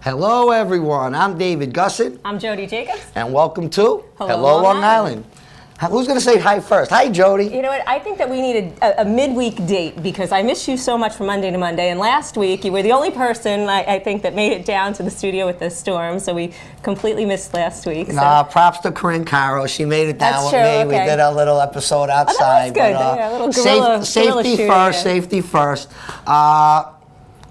Hello, everyone. I'm David Gussett. I'm Jody Jacobs. And welcome to Hello, Long Island. Who's going to say hi first? Hi, Jody. You know what? I think that we need a midweek date because I miss you so much from Monday to Monday. And last week, you were the only person, I think, that made it down to the studio with the storm. So we completely missed last week. So. Props to Corinne Caro. She made it down with me. Okay. We did a little episode outside. Oh, that was good. Yeah, a little guerrilla safety shooting, first. Safety first.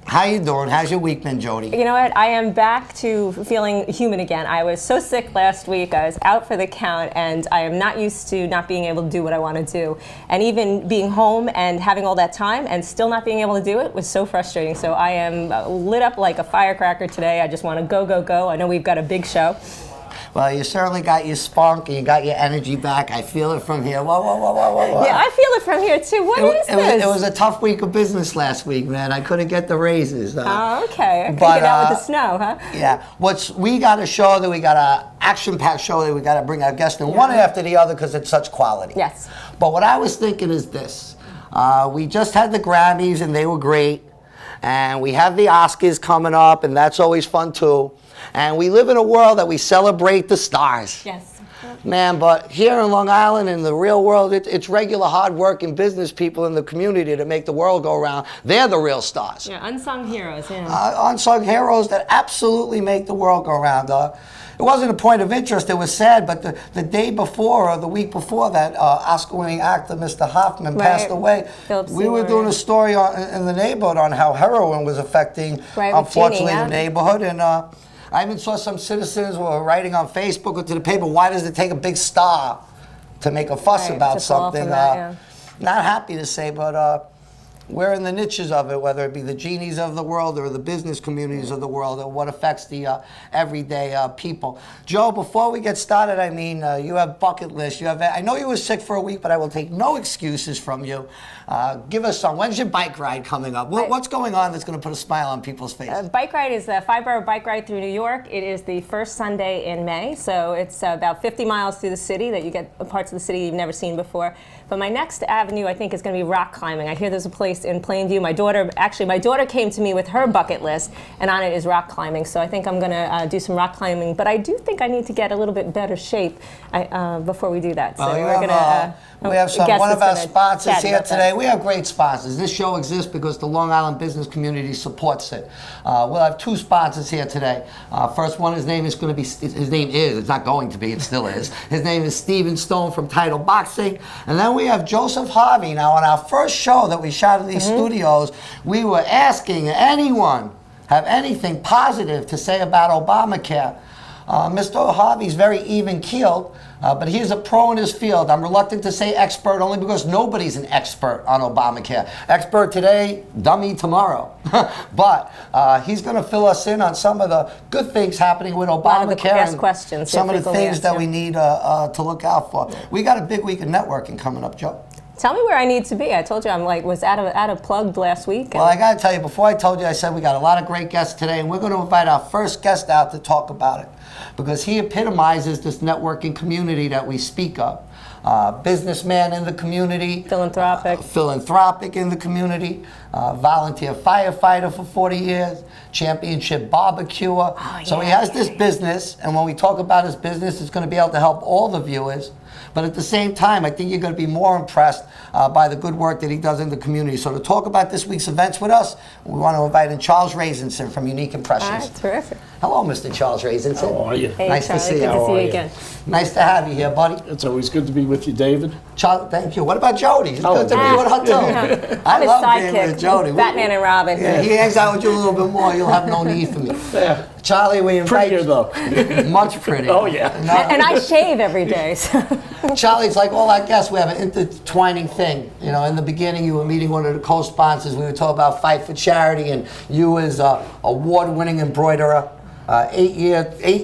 How you doing? How's your week been, Jody? You know what? I am back to feeling human again. I was so sick last week. I was out for the count, and I am not used to not being able to do what I want to do. And even being home and having all that time and still not being able to do it was so frustrating. So I am lit up like a firecracker today. I just want to go, go, go. I know we've got a big show. Well, you certainly got your spunk and you got your energy back. I feel it from here. Whoa, whoa, whoa, whoa, whoa, whoa. Yeah, I feel it from here too. What is this? It was a tough week of business last week, man. I couldn't get the raises. Oh, okay. I couldn't get out with the snow, huh? Yeah. We got a show that we got an action-packed show that we got to bring our guests in one after the other because it's such quality. Yes. But what I was thinking is this. We just had the Grammys and they were great. And we have the Oscars coming up and that's always fun too. And we live in a world that we celebrate the stars. Yes. Man, but here in Long Island, in the real world, it's regular hard-working business people in the community that make the world go round. They're the real stars. Yeah, unsung heroes, yeah. Unsung heroes that absolutely make the world go round. It wasn't a point of interest, it was sad, but the day before or the week before that Oscar-winning actor, Mr. Hoffman, passed away. We were doing a story in the neighborhood on how heroin was affecting, unfortunately, the neighborhood. And I even saw some citizens were writing on Facebook or to the paper, why does it take a big star to make a fuss about something? Not happy to say, but we're in the niches of it, whether it be the genies of the world or the business communities of the world, or what affects the everyday people. Joe, before we get started, I mean, you have bucket list. I know you were sick for a week, but I will take no excuses from you. Give us some. When's your bike ride coming up? What's going on that's going to put a smile on people's faces? Bike ride is the 5-borough bike ride through New York. It is the first Sunday in May, so it's about 50 miles through the city that you get parts of the city you've never seen before. But my next avenue, I think, is going to be rock climbing. I hear there's a place in Plainview. My daughter came to me with her bucket list, and on it is rock climbing. So I think I'm going to do some rock climbing. But I do think I need to get a little bit better shape before we do that. So we have one of our sponsors here today. We have great sponsors. This show exists because the Long Island business community supports it. We'll have two sponsors here today. First one, it's not going to be, it still is. His name is Steven Stone from Title Boxing. And then we have Joseph Harvey. Now, on our first show that we shot at these studios, we were asking anyone have anything positive to say about Obamacare. Mr. Harvey's very even-keeled, but he's a pro in his field. I'm reluctant to say expert only because nobody's an expert on Obamacare. Expert today, dummy tomorrow. But he's going to fill us in on some of the good things happening with Obamacare and some of the things that we need to look out for. We got a big week of networking coming up, Joe. Tell me where I need to be. I told you was out of plug last week. Well, I got to tell you, before I told you, I said we got a lot of great guests today, and we're going to invite our first guest out to talk about it because he epitomizes this networking community that we speak of. Businessman in the community. Philanthropic in the community. Volunteer firefighter for 40 years. Championship barbecuer. So he has this business, and when we talk about his business, it's going to be able to help all the viewers. But at the same time, I think you're going to be more impressed by the good work that he does in the community. So to talk about this week's events with us, we want to invite in Charles Raisinson from Unique Impressions. All right, terrific. Hello, Mr. Charles Raisinson. How are you? Hey, nice Charlie, to see you. Good to see you again. Nice to have you here, buddy. It's always good to be with you, David. Charlie, thank you. What about Jody? It's good to be with her, too. I'm I love his being with Jody. Batman and Robin. Yeah, he hangs out with you a little bit more. You'll have no need for me. Yeah. Charlie, we invite Prettier, though. Much prettier. Oh, yeah. And I shave every day. So. Charlie, it's like all our guests, we have an intertwining thing. You know, in the beginning, you were meeting one of the co-sponsors. We were talking about Fight for Charity, and you as a award-winning embroiderer, 8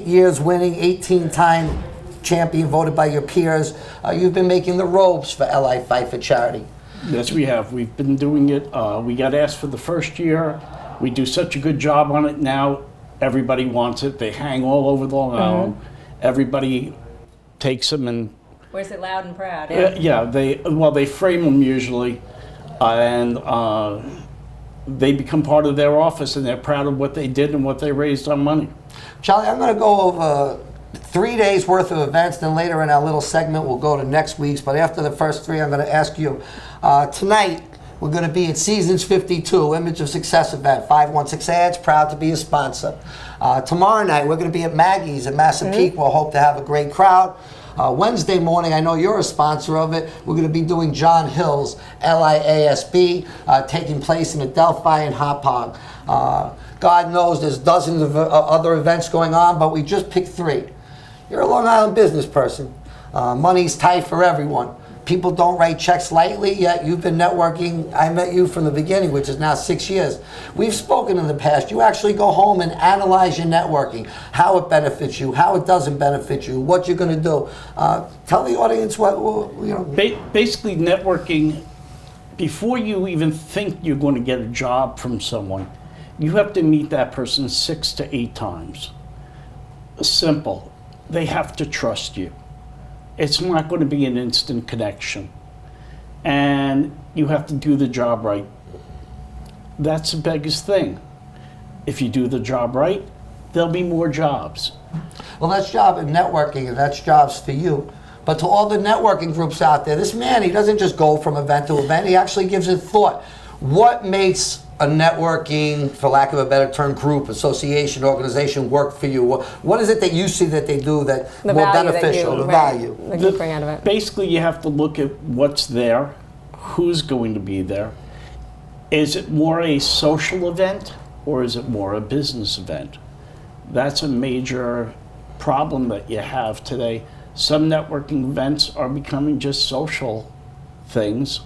years winning, 18-time champion voted by your peers. You've been making the robes for LI Fight for Charity. Yes, we have. We've been doing it. We got asked for the first year. We do such a good job on it now. Everybody wants it. They hang all over Long Island. Everybody takes them and Wears it loud and proud. yeah, they frame them usually, and they become part of their office and they're proud of what they did and what they raised on money. Charlie, I'm going to go over 3 days worth of events, then later in our little segment we'll go to next week's, but after the first three I'm going to ask you. Tonight we're going to be at Seasons 52, Image of Success event, 516 Ads, proud to be a sponsor. Tomorrow night we're going to be at Maggie's in Massapequa, we'll hope to have a great crowd. Wednesday morning, I know you're a sponsor of it, we're going to be doing John Hill's LIASB, taking place in Adelphi and Hauppauge. God knows there's dozens of other events going on, but we just picked three. You're a Long Island business person. Money's tight for everyone. People don't write checks lightly, yet you've been networking. I met you from the beginning, which is now 6 years. We've spoken in the past. You actually go home and analyze your networking, how it benefits you, how it doesn't benefit you, what you're going to do. Tell the audience what, you know. Basically, networking, before you even think you're going to get a job from someone, you have to meet that person 6 to 8 times. Simple. They have to trust you. It's not going to be an instant connection. And you have to do the job right. That's the biggest thing. If you do the job right, there'll be more jobs. Well, that's job in networking, and that's jobs for you. But to all the networking groups out there, this man, he doesn't just go from event to event. He actually gives it thought. What makes a networking, for lack of a better term, group, association, organization work for you? What is it that you see that they do that the more value beneficial, that the value? That you bring out of it. Basically, you have to look at what's there, who's going to be there. Is it more a social event or is it more a business event? That's a major problem that you have today. Some networking events are becoming just social things.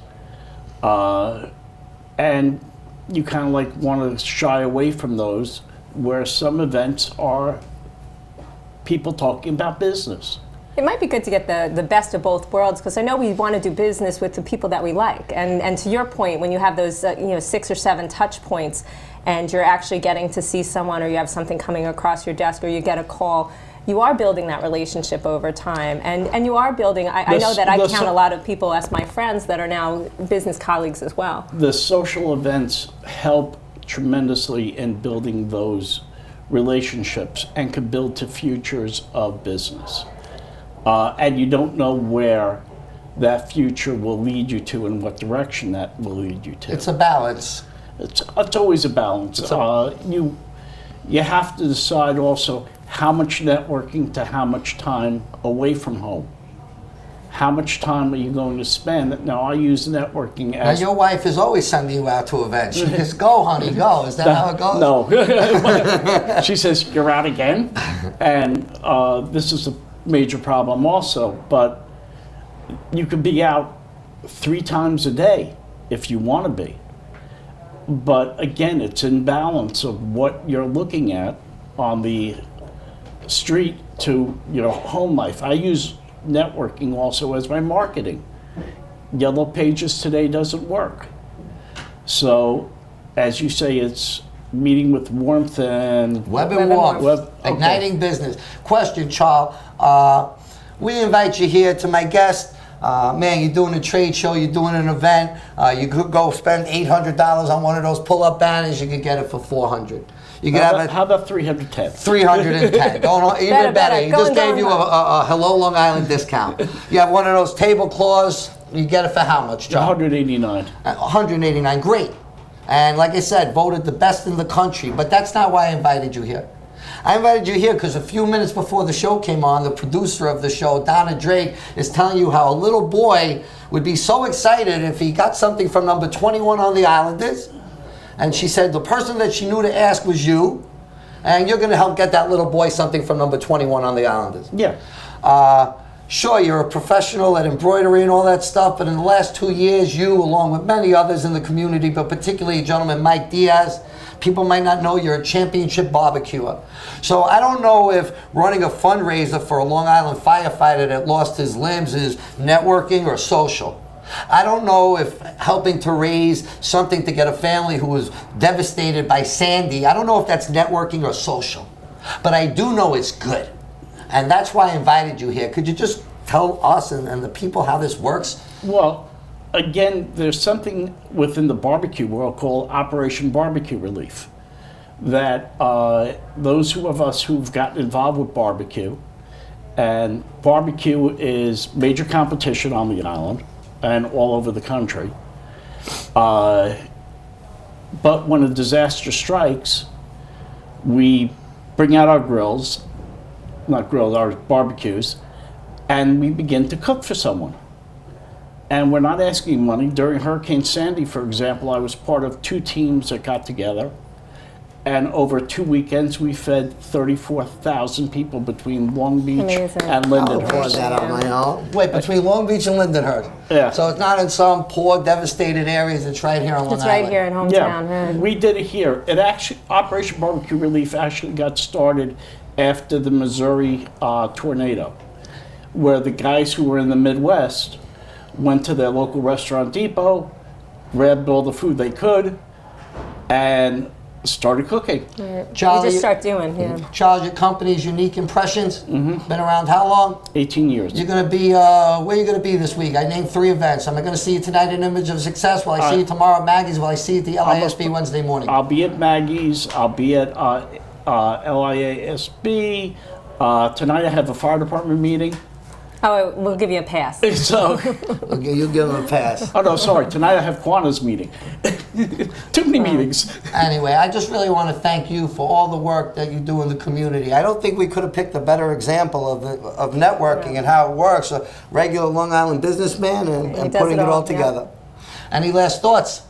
And you kind of like want to shy away from those, where some events are people talking about business. It might be good to get the best of both worlds, because I know we want to do business with the people that we like. And to your point, when you have those 6 or 7 touch points and you're actually getting to see someone, or you have something coming across your desk, or you get a call, you are building that relationship over time. And you are building, I know that I count a lot of people as my friends that are now business colleagues as well. The social events help tremendously in building those relationships and can build to futures of business. And you don't know where that future will lead you to and what direction that will lead you to. It's a balance. It's always a balance. You have to decide also how much networking to how much time away from home. How much time are you going to spend? Now, I use networking as... Now, your wife is always sending you out to events. She just, go, honey, go. Is that how it goes? No. She says, you're out again? And this is a major problem also, but you could be out 3 times a day if you want to be. But again, it's in balance of what you're looking at on the street to your home life. I use networking also as my marketing. Yellow Pages today doesn't work. So, as you say, it's meeting with warmth and... Web and warmth. Igniting business. Question, Charles. We invite you here to my guest. Man, you're doing a trade show, you're doing an event. You could go spend $800 on one of those pull-up banners. You could get it for $400. You could how about 310? 310. Even better. He just gave you a Hello Long Island discount. You have one of those tablecloths. You get it for how much, John? $189. $189. Great. And like I said, voted the best in the country. But that's not why I invited you here. I invited you here because a few minutes before the show came on, the producer of the show, Donna Drake, is telling you how a little boy would be so excited if he got something from number 21 on the Islanders. And she said the person that she knew to ask was you, and you're going to help get that little boy something from number 21 on the Islanders. Yeah. Sure, you're a professional at embroidery and all that stuff, but in the last 2 years, you, along with many others in the community, but particularly gentleman Mike Diaz, people might not know you're a championship barbecuer. So I don't know if running a fundraiser for a Long Island firefighter that lost his limbs is networking or social. I don't know if helping to raise something to get a family who was devastated by Sandy, I don't know if that's networking or social. But I do know it's good. And that's why I invited you here. Could you just tell us and the people how this works? Well, again, there's something within the barbecue world called Operation Barbecue Relief. That those of us who've gotten involved with barbecue, and barbecue is major competition on the island and all over the country. But when a disaster strikes, we bring out our grills, not grills, our barbecues, and we begin to cook for someone. And we're not asking money. During Hurricane Sandy, for example, I was part of 2 teams that got together. And over 2 weekends, we fed 34,000 people between Long Beach Amazing. and I'll pour Lindenhurst. that out my own. Wait, between Long Beach and Lindenhurst. Yeah. So it's not in some poor, devastated areas. It's right here on Long It's Island. right here in hometown. Yeah, Right. we did it here. It actually, Operation Barbecue Relief actually got started after the Missouri tornado, where the guys who were in the Midwest went to their local restaurant depot, grabbed all the food they could, and started cooking. Charlie, We just start doing, yeah. Charles, your company's Unique Impressions. Been around how long? 18 years. You're going to be, where are you going to be this week? I named 3 events. Am I going to see you tonight in Image of Success? Will I see you tomorrow at Maggie's? Will I see you at the LISB Wednesday morning? I'll be at Maggie's. I'll be at LIASB. Tonight I have a fire department meeting. Oh, we'll give you a pass. So, Okay, you give them a pass. oh no, sorry. Tonight I have Quanah's meeting. Too many meetings. Anyway, I just really want to thank you for all the work that you do in the community. I don't think we could have picked a better example of networking and how it works. A regular Long Island businessman and does putting it it all all, yeah. together. Any last thoughts?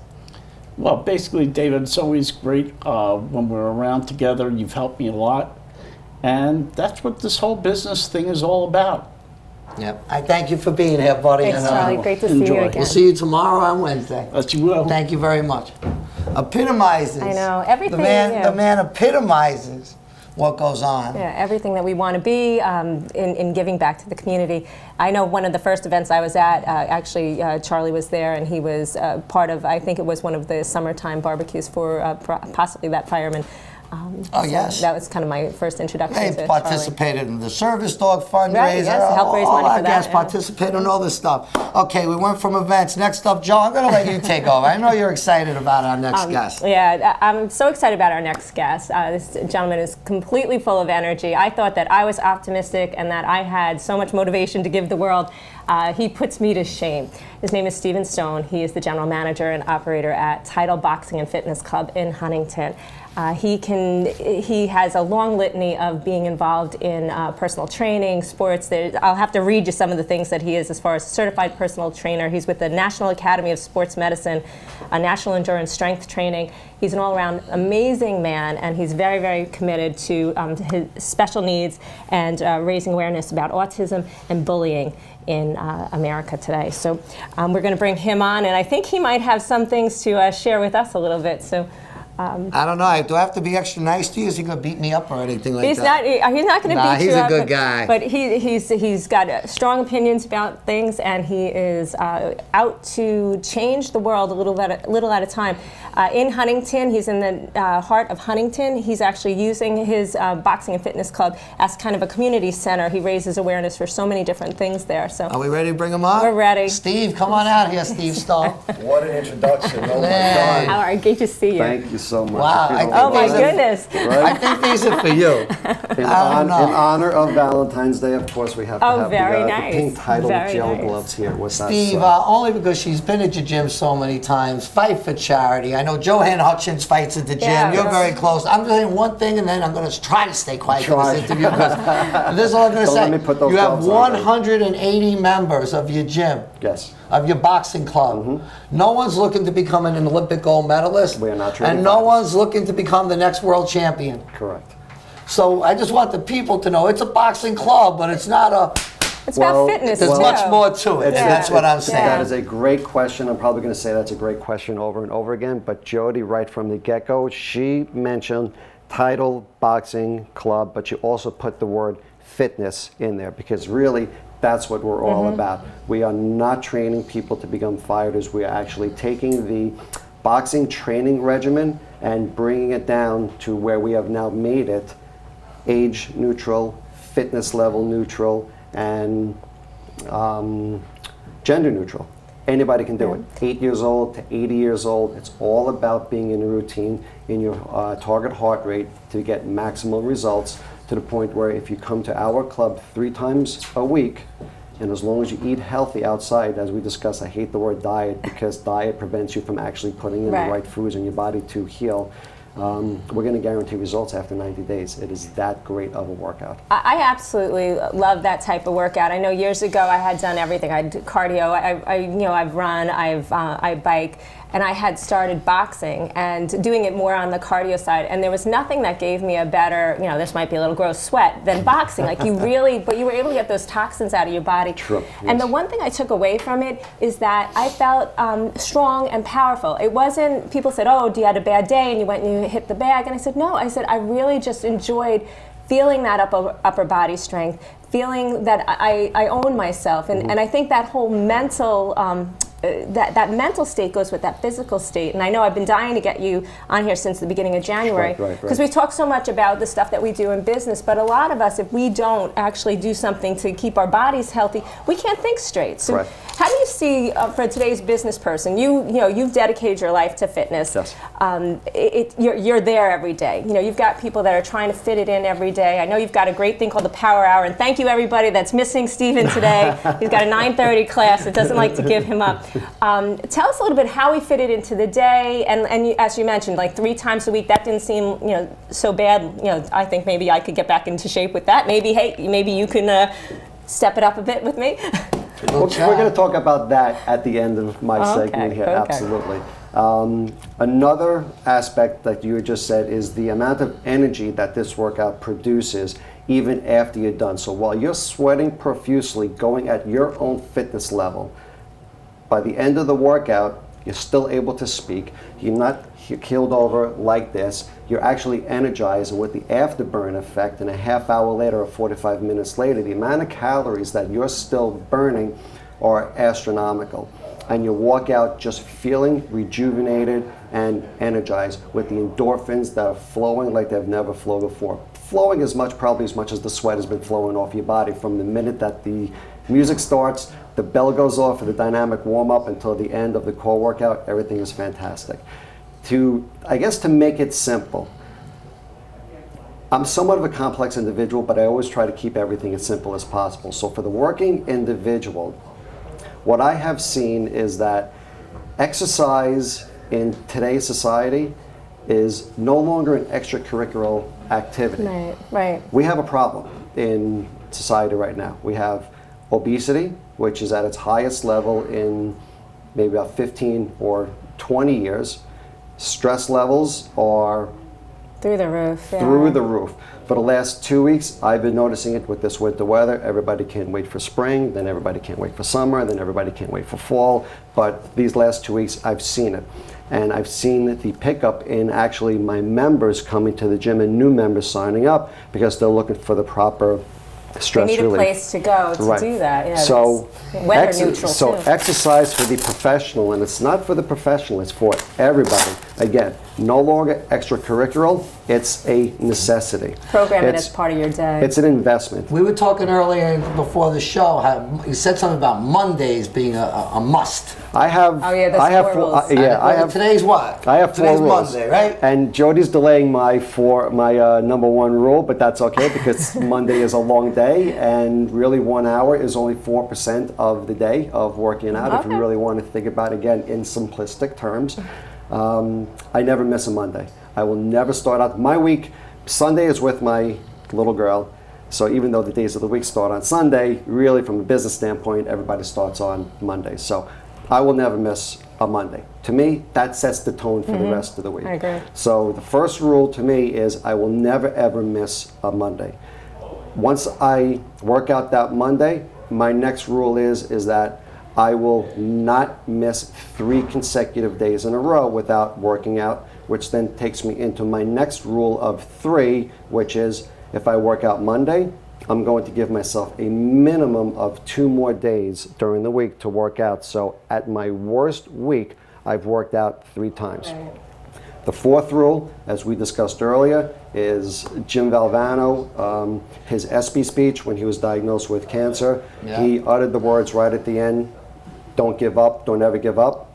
Well, basically, David, it's always great when we're around together. You've helped me a lot. And that's what this whole business thing is all about. Yep. I thank you for being here, buddy. Thanks, and, Charlie. Great to see you enjoy. again. We'll see you tomorrow on Wednesday. That you will. Thank you very much. Epitomizes. I know, everything, The man epitomizes what goes on. Yeah, everything that we want to be in giving back to the community. I know one of the first events I was at, actually Charlie was there, and he was part of, I think it was one of the summertime barbecues for possibly that fireman. Oh, so yes. That was kind of my first introduction They to participated in the service dog fundraiser. Right, yes, help raise money all our for that, guests yeah. participated in all this stuff. Okay, we went from events. Next up, Joe, I'm going to let you take over. I know you're excited about our next guest. Yeah, I'm so excited about our next guest. This gentleman is completely full of energy. I thought that I was optimistic and that I had so much motivation to give the world. He puts me to shame. His name is Stephen Stone. He is the general manager and operator at Title Boxing and Fitness Club in Huntington. He has a long litany of being involved in personal training, sports. I'll have to read you some of the things that he is as far as certified personal trainer. He's with the National Academy of Sports Medicine, a National Endurance Strength Training. He's an all-around amazing man, and he's very, very committed to his special needs and raising awareness about autism and bullying in America today. So we're going to bring him on, and I think he might have some things to share with us a little bit. So. I don't know. Do I have to be extra nice to you? Is he going to beat me up or anything like that? He's not going to beat you up. He's a good guy. But he's got strong opinions about things, and he is out to change the world a little at a time. In Huntington, he's in the heart of Huntington. He's actually using his boxing and fitness club as kind of a community center. He raises awareness for so many different things there. So Are we ready to bring him on? We're ready. Steve, come on out here, Steve Stone. What an introduction. Oh my Man. All God. right, great to see you. Thank you so much. Wow, If you I don't think Oh my mind. goodness. I think these are for you. In, I don't know. in honor of Valentine's Day, of course, we have to Oh, have very the nice. pink title Very gel nice. gloves here with Steve, us. only because she's been at your gym so many times, fight for charity. I know Joanne Hutchins fights at the gym. Yeah, You're yes. very close. I'm saying one thing, and then I'm going to try to stay quiet for Try. this interview. Because this is all I'm going to Don't say. let me put those You have gloves on, right? 180 members of your gym. Yes. Of your boxing club. No one's looking to become an Olympic gold medalist. We are not training And no fighters. one's looking to become the next world champion. Correct. So I just want the people to know it's a boxing club, but it's not a. It's about fitness There's too. much more to it. Yeah. That's what I'm saying. That is a great question. I'm probably going to say that's a great question over and over again. But Jody, right from the get-go, she mentioned Title Boxing Club, but she also put the word fitness in there because really that's what we're all about. We are not training people to become fighters. We are actually taking the boxing training regimen and bringing it down to where we have now made it age neutral, fitness level neutral, and gender neutral. Anybody can do it. 8 years old to 80 years old. It's all about being in a routine, in your target heart rate to get maximal results, to the point where if you come to our club 3 times a week, and as long as you eat healthy outside, as we discussed, I hate the word diet because diet prevents you from actually putting in the right foods in your body to heal. We're going to guarantee results after 90 days. It is that great of a workout. I absolutely love that type of workout. I know years ago I had done everything. I did cardio. I've run. I bike. And I had started boxing and doing it more on the cardio side. And there was nothing that gave me a better, this might be a little gross, sweat than boxing. Like but you were able to get those toxins out of your body. True. And the one thing I took away from it is that I felt strong and powerful. It wasn't, people said, oh, you had a bad day and you went and you hit the bag. And I said, no, I really just enjoyed feeling that upper body strength, feeling that I own myself. And I think that whole mental, that mental state goes with that physical state. And I know I've been dying to get you on here since the beginning of January, because we talk so much about the stuff that we do in business, but a lot of us, if we don't actually do something to keep our bodies healthy, we can't think straight. So how do you see, for today's business person, you've dedicated your life to fitness. Yes. You're there every day. You've got people that are trying to fit it in every day. I know you've got a great thing called the Power Hour, and thank you everybody that's missing Stephen today. He's got a 9:30 class. It doesn't like to give him up. Tell us a little bit how we fit it into the day, and as you mentioned, like 3 times a week. That didn't seem so bad. I think maybe I could get back into shape with that. Maybe you can step it up a bit with me. We're going to talk about that at the end of my segment here. Okay. Absolutely. Another aspect that you just said is the amount of energy that this workout produces even after you're done. So while you're sweating profusely, going at your own fitness level, by the end of the workout, you're still able to speak. You're not keeled over like this. You're actually energized, and with the afterburn effect, and a half hour later or 45 minutes later, the amount of calories that you're still burning are astronomical. And you walk out just feeling rejuvenated and energized with the endorphins that are flowing like they've never flowed before. Flowing probably as much as the sweat has been flowing off your body from the minute that the music starts, the bell goes off for the dynamic warm-up until the end of the core workout. Everything is fantastic. To make it simple, I'm somewhat of a complex individual, but I always try to keep everything as simple as possible. So for the working individual, what I have seen is that exercise in today's society is no longer an extracurricular activity. Right. We have a problem in society right now. We have obesity, which is at its highest level in maybe about 15 or 20 years. Stress levels are through the roof. Through the roof. For the last 2 weeks, I've been noticing it with this winter weather. Everybody can't wait for spring, then everybody can't wait for summer, then everybody can't wait for fall. But these last 2 weeks, I've seen it. And I've seen the pickup in actually my members coming to the gym and new members signing up because they're looking for the proper stress relief. They need a place to go to do that. Yeah, so weather neutral so too. Exercise for the professional, and it's not for the professional, it's for everybody. Again, no longer extracurricular, it's a necessity. Program it as part of your day. It's an investment. We were talking earlier before the show, how you said something about Mondays being a must. I have. Oh yeah, I have 4 rules. I have. Today's what? I have 4 rules. Today's Monday, right? And Jody's delaying my number 1 rule, but that's okay because Monday is a long day, and really 1 hour is only 4% of the day of working out. If you really want to think about it, again in simplistic terms, I never miss a Monday. I will never start out my week. Sunday is with my little girl. So even though the days of the week start on Sunday, really from a business standpoint, everybody starts on Monday. So I will never miss a Monday. To me, that sets the tone for the rest of the week. I agree. So the first rule to me is I will never ever miss a Monday. Once I work out that Monday, my next rule is that I will not miss 3 consecutive days in a row without working out, which then takes me into my next rule of 3, which is if I work out Monday, I'm going to give myself a minimum of 2 more days during the week to work out. So at my worst week, I've worked out 3 times. Right. The 4th rule, as we discussed earlier, is Jim Valvano, his ESPY speech when he was diagnosed with cancer. Yeah. He uttered the words right at the end, don't give up, don't ever give up.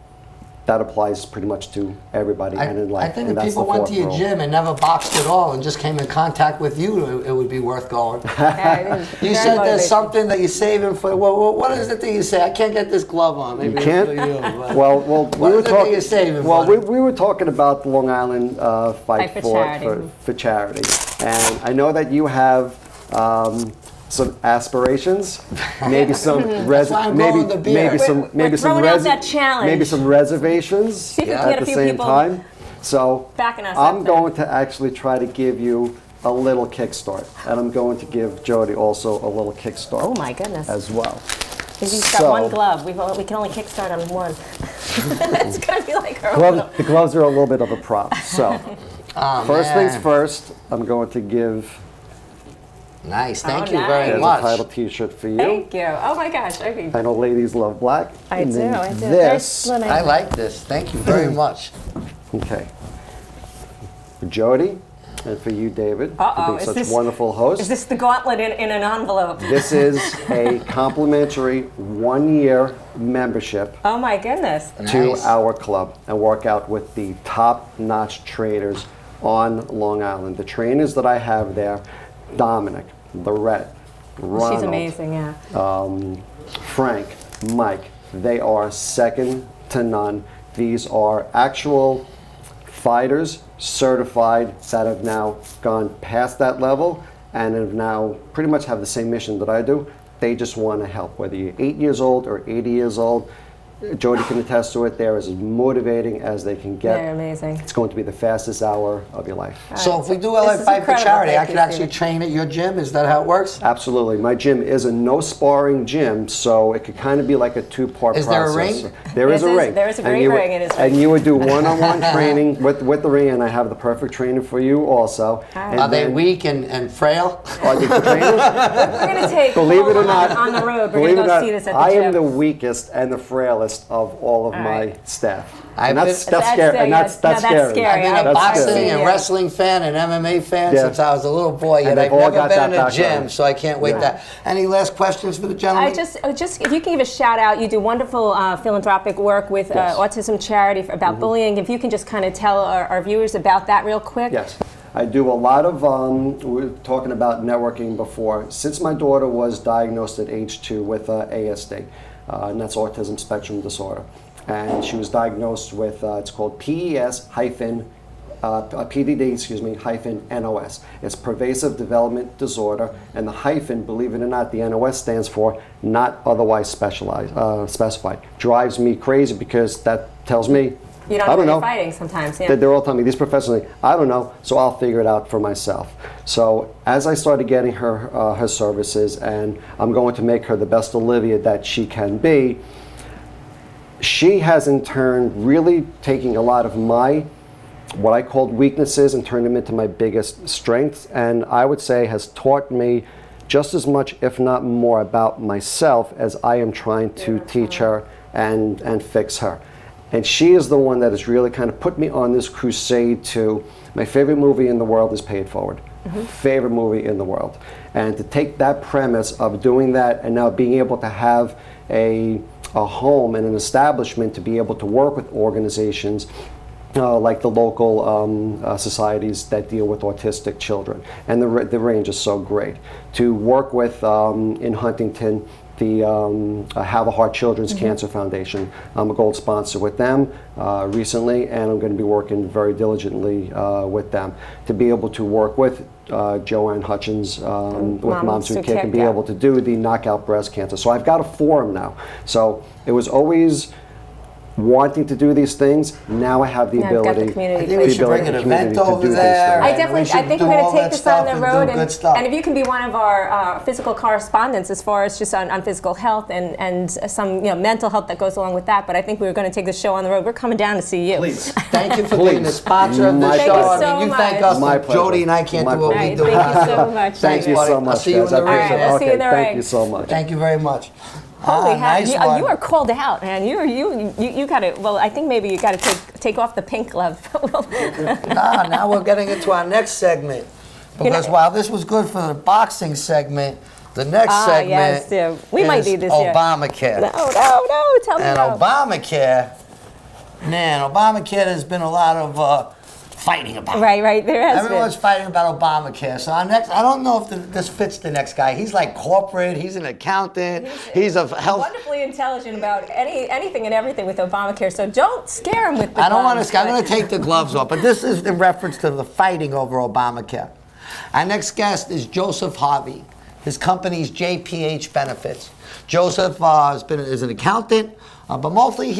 That applies pretty much to everybody and in life. I think and if that's people the went fourth to your rule. gym and never boxed at all and just came in contact with you, it would be worth going. Yeah, it is You very said there's motivating. something that you're saving for. Well, what is the thing you say? I can't get this glove on. Maybe You it's can't? for you. But Well, what we is were the thing talking. you're saving Well, for? we were talking about the Long Island fight Fight for charity. for charity, and I know that you have some aspirations, maybe some why I'm going to beer. We're throwing out that challenge. maybe some reservations See if we can at get a the few same people time. So backing us I'm up there. going to actually try to give you a little kickstart, and I'm going to give Jody also a little kickstart. Oh my goodness. As well. He's So- got one glove. We can only kickstart on one. It's going to be like our The gloves are a little bit of a prop. So, first things man. first, I'm going to give Nice. Thank Oh, you very nice. as a much. title T-shirt for you. Thank you. Oh my gosh. Okay. I know ladies love black. I And do. then I do. Very This, slim. I like this. Thank you very much. okay. For Jody, and for you, David, Uh-oh, for being is such this- wonderful host. Is this the gauntlet in an envelope? This is a complimentary 1-year membership Oh my goodness. to Nice. our club and work out with the top-notch trainers on Long Island. The trainers that I have there, Dominic, Lorette, Ronald, She's amazing, yeah. Frank, Mike, they are second to none. These are actual fighters, certified, that have now gone past that level and have now pretty much have the same mission that I do. They just want to help, whether you're 8 years old or 80 years old. Jody can attest to it. They're as motivating as they can get. They're amazing. It's going to be the fastest hour of your life. So if we do This LA is Fight for incredible. Charity, I Thank could you, actually Steve. train at your gym. Is that how it works? Absolutely. My gym is a no sparring gym, so it could kind of be like a two-part Is process. there a ring? There is a There is- ring. there is a And great you would- ring in his And ring. you would do one-on-one training with the ring, and I have the perfect trainer for you also. And Are they then- weak and frail? Are the trainers? We're going to take Believe it or Paul not, on the road. We're believe going it to or go see not, this at the I gym. am the weakest and the frailest of all of my right. staff. I've And that's been- scary. And that's no, that's scary. scary. I've been a I've boxing seen and you. wrestling fan and MMA fan Yeah. since I was a little boy, And and they've I've all never got been that in a gym, background. so I can't wait that. Any last questions for the gentleman? Just if you can give a shout out, you do wonderful philanthropic work with Yes. autism charity about bullying. If you can just kind of tell our viewers about that real quick. Yes. I do a lot of, we were talking about networking before. Since my daughter was diagnosed at age 2 with ASD, and that's autism spectrum disorder, and she was diagnosed with, it's called PDD, hyphen NOS. It's pervasive development disorder, and the hyphen, believe it or not, the NOS stands for not otherwise specified. Drives me crazy because that tells me, You don't I know don't what know. you're fighting sometimes. Yeah. They're all telling me, these professionals, I don't know, so I'll figure it out for myself. So as I started getting her services, and I'm going to make her the best Olivia that she can be, she has in turn really taking a lot of my, what I called weaknesses, and turned them into my biggest strengths, and I would say has taught me just as much, if not more, about myself as I am trying to teach her and fix her. And she is the one that has really kind of put me on this crusade to, my favorite movie in the world is Pay It Forward. Favorite movie in the world. And to take that premise of doing that and now being able to have a home and an establishment to be able to work with organizations like the local societies that deal with autistic children. And the range is so great. To work with, in Huntington, the Have a Heart Children's Cancer Foundation. I'm a gold sponsor with them recently, and I'm going to be working very diligently with them to be able to work with Joanne Hutchins with Moms Who Kick and be able to do the knockout breast cancer. So I've got a forum now. So it was always wanting to do these things. Now I have the Now I've got the ability. community. I think we the should bring an ability event to over do these there. things. I think we're going to take this on the road, good stuff. and if you can be one of our physical correspondents as far as just on physical health and some mental health that goes along with that. But I think we're going to take this show on the road. We're coming down to see you. Please. Thank you for Please. being the sponsor of My this show. pleasure. I mean, you Thank you thank so us, My but pleasure. Jody and I can't My do what pleasure. we do. Thank you so much. Thank you buddy. so I'll much, see you guys. in I the appreciate ring. it. I'll see you in the Thank ring. you so much. Thank you very much. Holy nice heck, one. you are called out, man. You got to. Well, I think maybe you got to take off the pink glove. Now we're getting into our next segment. Because while this was good for the boxing segment, The next segment yes, yeah. We is might need this here. Obamacare. No, tell me And no. Obamacare, man, Obamacare, there's been a lot of fighting about it. Right, there has Everyone's been. fighting about Obamacare. So our next, I don't know if this fits the next guy. He's like corporate. He's an accountant. He's a health. Wonderfully intelligent about anything and everything with Obamacare, so don't scare him with the I don't want guns, to. I'm going to take the gloves off. But this is in reference to the fighting over Obamacare. Our next guest is Joseph Harvey. His company's JPH Benefits. Joseph is an accountant, but mostly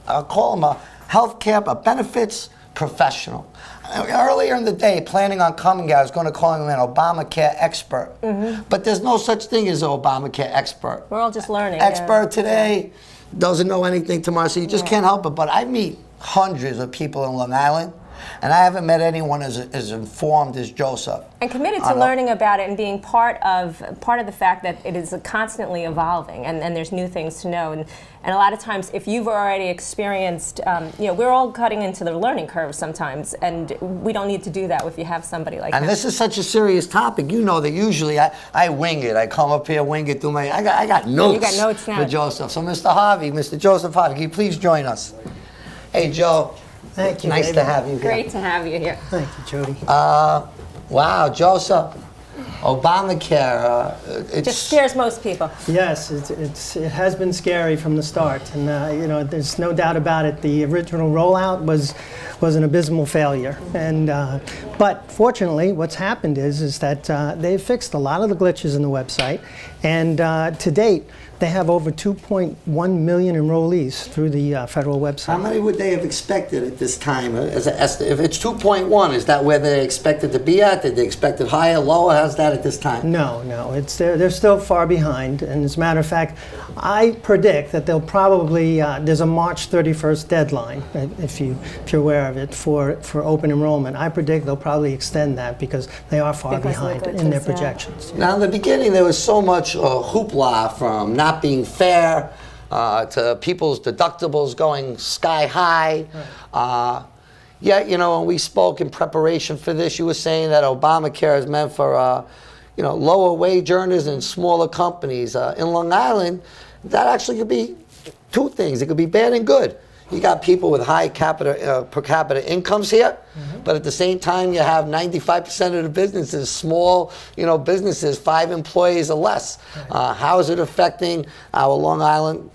I'll call him a healthcare, benefits professional. Earlier in the day, planning on coming here, I was going to call him an Obamacare expert. But there's no such thing as an Obamacare expert. We're all just learning. Expert today doesn't know anything tomorrow, so you just can't help it. But I meet hundreds of people in Long Island, and I haven't met anyone as informed as Joseph. And committed to learning about it and being part of the fact that it is constantly evolving and there's new things to know. And a lot of times, if you've already experienced, we're all cutting into the learning curve sometimes, and we don't need to do that if you have somebody like that. And this is such a serious topic. You know that usually I wing it. I come up here, wing it through I got notes. You got notes now. For Joseph. So Mr. Harvey, Mr. Joseph Harvey, can you please join us? Hey, Joe. Thank you. Nice David. to have you here. Great to have you here. Thank you, Jody. Wow, Joseph. Obamacare. It just scares most people. Yes, it has been scary from the start, and there's no doubt about it. The original rollout was an abysmal failure, and but fortunately, what's happened is that they've fixed a lot of the glitches in the website, and to date, they have over 2.1 million enrollees through the federal website. How many would they have expected at this time? If it's 2.1, is that where they expected to be at? Did they expect it higher, lower? How's that at this time? No, they're still far behind. And as a matter of fact, I predict that they'll probably there's a March 31st deadline, if you're aware of it, for open enrollment. I predict they'll probably extend that because they are far behind in their projections. Now, in the beginning, there was so much hoopla from not being fair to people's deductibles going sky high. Right. Yet, when we spoke in preparation for this, you were saying that Obamacare is meant for, lower wage earners and smaller companies. In Long Island, that actually could be two things. It could be bad and good. You got people with high per capita incomes here, but at the same time, you have 95% of the businesses, small, businesses, 5 employees or less. How is it affecting our Long Island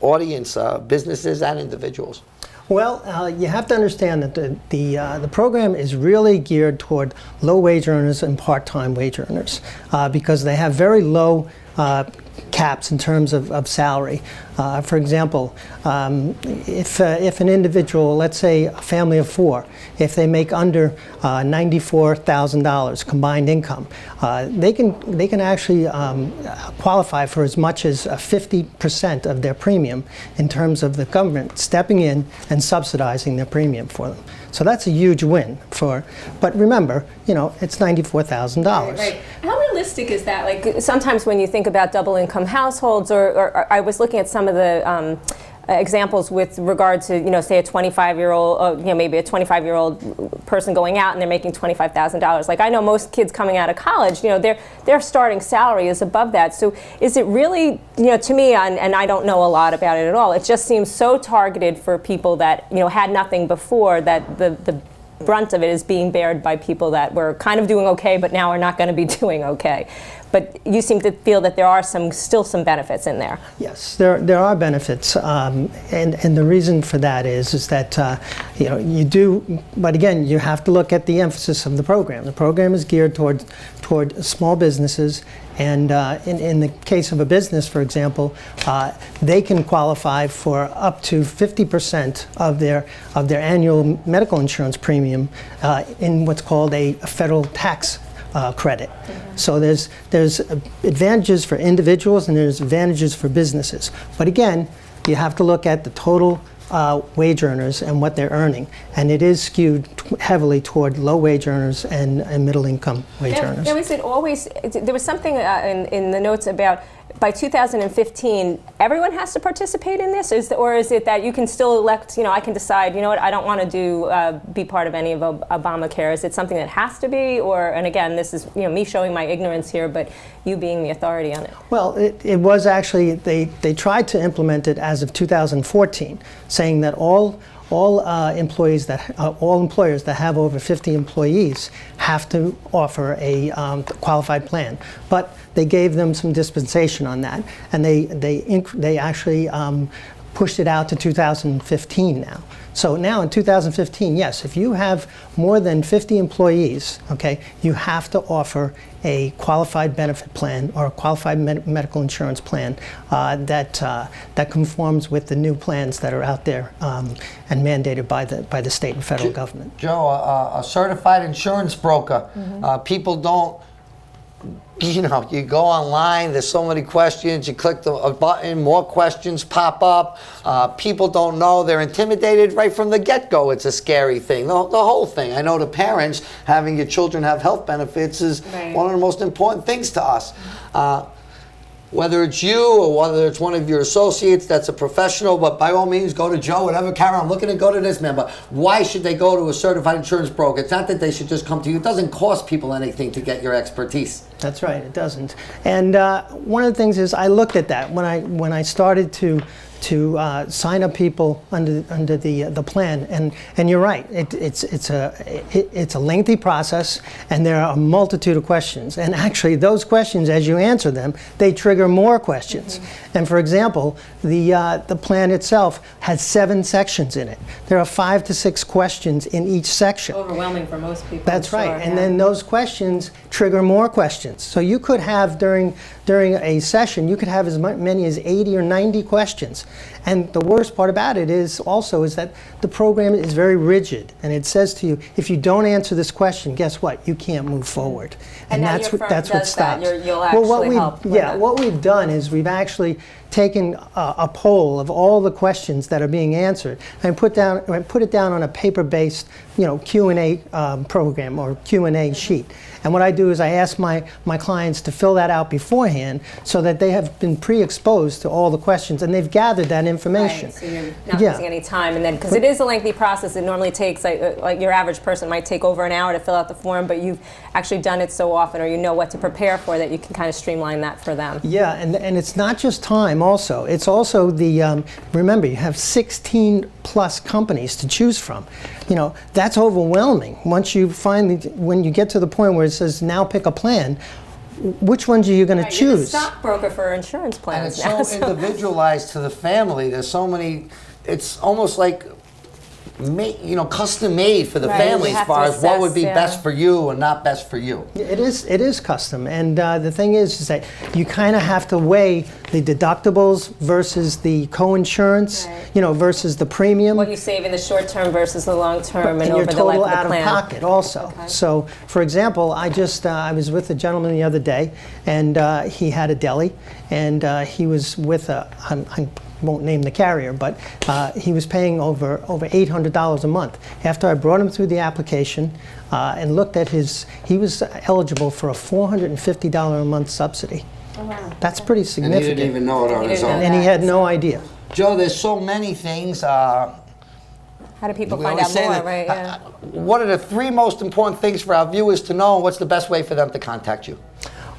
audience, businesses and individuals? Well, you have to understand that the program is really geared toward low wage earners and part-time wage earners because they have very low caps in terms of salary. For example, if an individual, let's say a family of 4, if they make under $94,000 combined income, they can actually qualify for as much as 50% of their premium in terms of the government stepping in and subsidizing their premium for them. So that's a huge win but remember, it's $94,000. Right. How realistic is that? Like sometimes when you think about double income households, or I was looking at some of the examples with regard to, say a 25-year-old, maybe a 25-year-old person going out and they're making $25,000. Like I know most kids coming out of college, their starting salary is above that. So is it really, to me, and I don't know a lot about it at all, it just seems so targeted for people that, had nothing before, that the brunt of it is being bared by people that were kind of doing okay, but now are not going to be doing okay. But you seem to feel that there are still some benefits in there. Yes, there are benefits, and the reason for that is that you do. But again, you have to look at the emphasis of the program. The program is geared toward small businesses, and in the case of a business, for example, they can qualify for up to 50% of their annual medical insurance premium in what's called a federal tax credit. So there's advantages for individuals and there's advantages for businesses. But again, you have to look at the total wage earners and what they're earning, and it is skewed heavily toward low wage earners and middle income wage earners. There was something in the notes about by 2015, everyone has to participate in this, or is it that you can still elect? I can decide. You know what? I don't want to be part of any of Obamacare. Is it something that has to be, or? And again, this is me showing my ignorance here, but you being the authority on it. Well, it was actually they tried to implement it as of 2014, saying that all employers that have over 50 employees have to offer a qualified plan, but they gave them some dispensation on that, and they actually pushed it out to 2015 now. So now in 2015, yes, if you have more than 50 employees, okay, you have to offer a qualified benefit plan or a qualified medical insurance plan that conforms with the new plans that are out there and mandated by the state and federal government. Joe, a certified insurance broker, people don't, you go online, there's so many questions, you click a button, more questions pop up. People don't know, they're intimidated right from the get-go. It's a scary thing, the whole thing. I know the parents, having your children have health benefits is one of the most important things to us. Whether it's you or whether it's one of your associates that's a professional, but by all means, go to Joe, whatever. Karen, I'm looking to go to this man, but why should they go to a certified insurance broker? It's not that they should just come to you. It doesn't cost people anything to get your expertise. That's right, it doesn't. And one of the things is I looked at that when I started to sign up people under the plan, and you're right. It's a lengthy process, and there are a multitude of questions. And actually, those questions, as you answer them, they trigger more questions. And for example, the plan itself has 7 sections in it. There are 5 to 6 questions in each section. Overwhelming for most people. That's right. And then those questions trigger more questions. So you could have during a session, you could have as many as 80 or 90 questions. And the worst part about it is that the program is very rigid, and it says to you, if you don't answer this question, guess what? You can't move forward. And that's what stops. You'll actually help with that. What we've done is we've actually taken a poll of all the questions that are being answered and put it down on a paper-based Q&A program or Q&A sheet. And what I do is I ask my clients to fill that out beforehand so that they have been pre-exposed to all the questions and they've gathered that information. Right, so you're not losing any time. And then, because it is a lengthy process, it normally takes, like your average person might take over an hour to fill out the form, but you've actually done it so often, or you know what to prepare for, that you can kind of streamline that for them. Yeah, and it's not just time also. It's also the, remember, you have 16 plus companies to choose from. That's overwhelming. Once you when you get to the point where it says now pick a plan, which ones are you going to choose? You're the stockbroker for insurance plans. And it's so individualized to the family. There's so many, it's almost like custom made for the family as far as what would be best for you and not best for you. It is custom, and the thing is that you kind of have to weigh the deductibles versus the co-insurance, versus the premium. What you save in the short term versus the long term, and your over the life total of the out plan. of pocket also. Okay. So, for example, I was with a gentleman the other day, and he had a deli, and he was with I won't name the carrier, but he was paying over $800 a month. After I brought him through the application and looked at he was eligible for a $450 a month subsidy. Oh, wow. That's pretty significant. And he didn't even know it on his own. And he had no idea. Joe, there's so many things. How do people find out more, right? Yeah. What are the 3 most important things for our viewers to know, and what's the best way for them to contact you?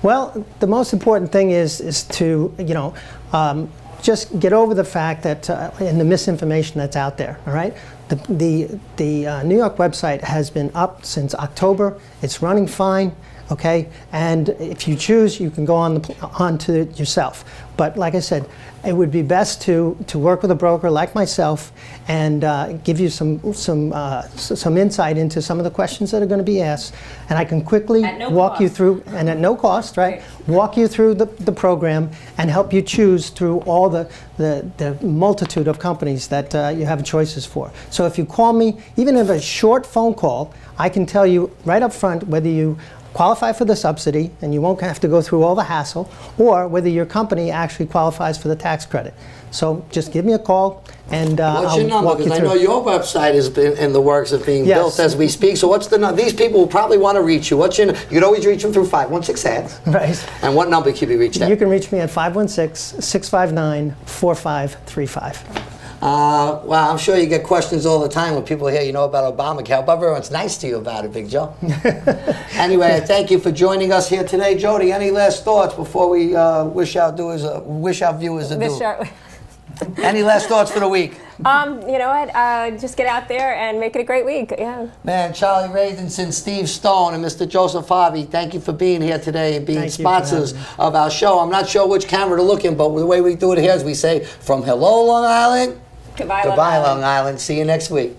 Well, the most important thing is to, just get over the fact that and the misinformation that's out there. All right, the New York website has been up since October. It's running fine. Okay, and if you choose, you can go onto it yourself. But like I said, it would be best to work with a broker like myself and give you some insight into some of the questions that are going to be asked, and I can quickly walk you through, and at no cost, right? Walk you through the program and help you choose through all the multitude of companies that you have choices for. So if you call me, even if a short phone call, I can tell you right up front whether you qualify for the subsidy and you won't have to go through all the hassle, or whether your company actually qualifies for the tax credit. So just give me a call and What's your I'll number? walk you Because I through. know your website is in the works of being Yes. built as we speak. So what's the number? These people will probably want to reach you. What's your? You can always reach them through 516-HEADS. Right. And what number can be reached at? You can reach me at 516-659-4535. Well, I'm sure you get questions all the time when people hear you know about Obamacare, but everyone's nice to you about it, Big Joe. Anyway, thank you for joining us here today. Jody, any last thoughts before we wish our viewers adieu? Any last thoughts for the week? You know what? Just get out there and make it a great week. Yeah. Man, Charlie Ravenson, Steve Stone, and Mr. Joseph Harvey, thank you for being here today and being Thank you for sponsors having me. of our show. I'm not sure which camera to look in, but the way we do it here is we say, from hello, Long Island, Goodbye, goodbye, Long Island. See you next week.